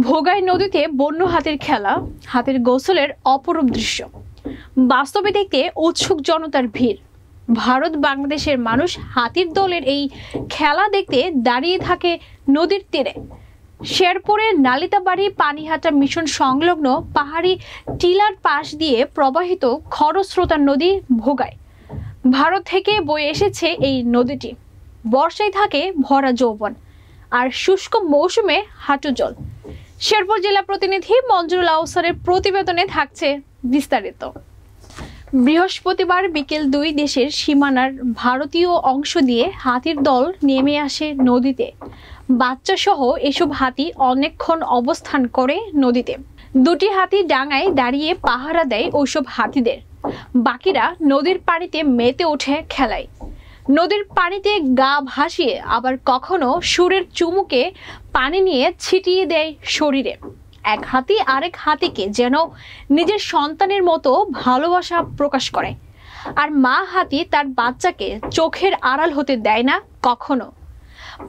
ভোগাই নদীতে বন্য হাতির খেলা, হাতির গোসলের অপরূপ দৃশ্য বাস্তবে দেখতে উৎসুক জনতার ভিড়। ভারত বাংলাদেশের মানুষ হাতির দলের এই খেলা দেখতে দাঁড়িয়ে থাকে নদীর তীরে। শেরপুরের নালিতাবাড়ি পানিহাটা মিশন সংলগ্ন পাহাড়ি টিলার পাশ দিয়ে প্রবাহিত খরস্রোতা নদী ভোগাই। ভারত থেকে বয়ে এসেছে এই নদীটি। বর্ষায় থাকে ভরা যৌবন, আর শুষ্ক মৌসুমে হাঁটু জল। শেরপুর জেলা প্রতিনিধি মঞ্জুরুল আহসানের প্রতিবেদনে থাকছে বিস্তারিত। বৃহস্পতিবার বিকেল ২ দেশের সীমানার ভারতীয় অংশ দিয়ে হাতির দল নেমে আসে নদীতে। বাচ্চা সহ এসব হাতি অনেকক্ষণ অবস্থান করে নদীতে। দুটি হাতি ডাঙায় দাঁড়িয়ে পাহারা দেয় ওইসব হাতিদের। বাকিরা নদীর পানিতে মেতে ওঠে খেলায়। নদীর পানিতে গা ভাসিয়ে আবার কখনো সুরের চুমুকে পানি নিয়ে ছিটিয়ে দেয় শরীরে। এক হাতি আরেক হাতিকে যেন নিজের সন্তানের মতো ভালোবাসা প্রকাশ করে। আর মা হাতি তার বাচ্চাকে চোখের আড়াল হতে দেয় না কখনো।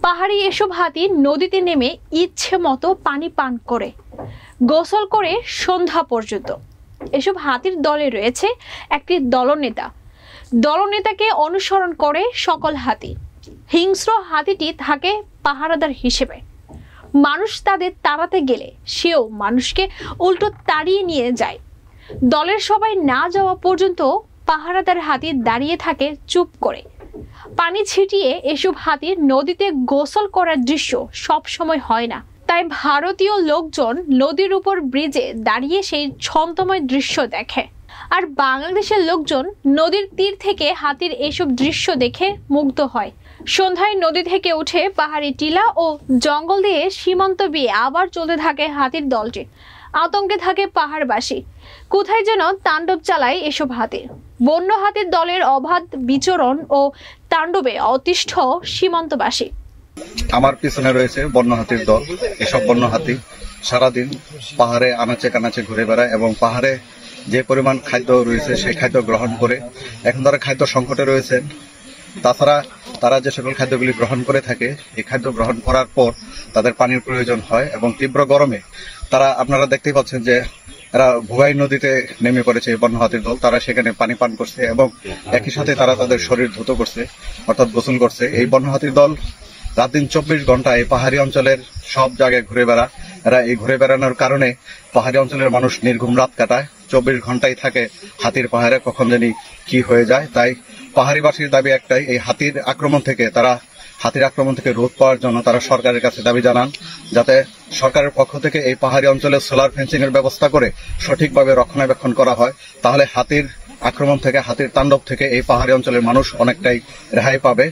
পাহাড়ি এসব হাতি নদীতে নেমে ইচ্ছে মতো পানি পান করে, গোসল করে সন্ধ্যা পর্যন্ত। এসব হাতির দলে রয়েছে একটি দলনেতা। দলনেতাকে অনুসরণ করে সকল হাতি। হিংস্র হাতিটি থাকে পাহারাদার হিসেবে। মানুষ তাদের তাড়াতে গেলে সেও মানুষকে উল্টো তাড়িয়ে নিয়ে যায়। দলের সবাই না যাওয়া পর্যন্ত পাহারাদার হাতি দাঁড়িয়ে থাকে চুপ করে। পানি ছিটিয়ে এসব হাতির নদীতে গোসল করার দৃশ্য সব সময় হয় না। তাই ভারতীয় লোকজন নদীর উপর ব্রিজে দাঁড়িয়ে সেই ছন্দময় দৃশ্য দেখে। আর বাংলাদেশের লোকজন নদীর তীর থেকে হাতির এসব দৃশ্য দেখে মুগ্ধ হয়। সন্ধ্যায় নদী থেকে উঠে পাহাড়ি টিলা ও জঙ্গল দিয়ে সীমান্ত বেয়ে আবার চলতে থাকে হাতির দলটি। আতঙ্কে থাকে পাহাড়বাসী। কোথায় যেন তাণ্ডব চালায় এসব হাতি। বন্য হাতির দলের অবাধ বিচরণ ও তাণ্ডবে অতিষ্ঠ সীমান্তবাসী। আমার পিছনে রয়েছে বন্য হাতির দল। এসব বন্য হাতি সারাদিন পাহাড়ে আনাচে কানাচে ঘুরে বেড়ায় এবং পাহাড়ে যে পরিমাণ খাদ্য রয়েছে সেই খাদ্য গ্রহণ করে। এখন তারা খাদ্য সংকটে রয়েছে। তাছাড়া তারা যে সকল খাদ্যগুলি গ্রহণ করে থাকে, এই খাদ্য গ্রহণ করার পর তাদের পানির প্রয়োজন হয় এবং তীব্র গরমে তারা, আপনারা দেখতেই পাচ্ছেন যে এরা ভোগাই নদীতে নেমে পড়েছে এই বন্য হাতির দল। তারা সেখানে পানি পান করছে এবং একই সাথে তারা তাদের শরীর ধুত করছে, অর্থাৎ গোসল করছে। এই বন্য হাতির দল রাত দিন ২৪ ঘন্টা এই পাহাড়ি অঞ্চলের সব জায়গায় ঘুরে বেড়ায়। এরা এই ঘুরে বেড়ানোর কারণে পাহাড়ি অঞ্চলের মানুষ নির্ঘুম রাত কাটায়। ২৪ ঘন্টাই থাকে হাতির পাহাড়ে, কখন জানি কি হয়ে যায়। তাই পাহাড়িবাসীর দাবি একটাই, এই হাতির আক্রমণ থেকে রোধ পাওয়ার জন্য তারা সরকারের কাছে দাবি জানান, যাতে সরকারের পক্ষ থেকে এই পাহাড়ি অঞ্চলে সোলার ফেন্সিং এর ব্যবস্থা করে সঠিকভাবে রক্ষণাবেক্ষণ করা হয়। তাহলে হাতির আক্রমণ থেকে, হাতির তাণ্ডব থেকে এই পাহাড়ি অঞ্চলের মানুষ অনেকটাই রেহাই পাবে।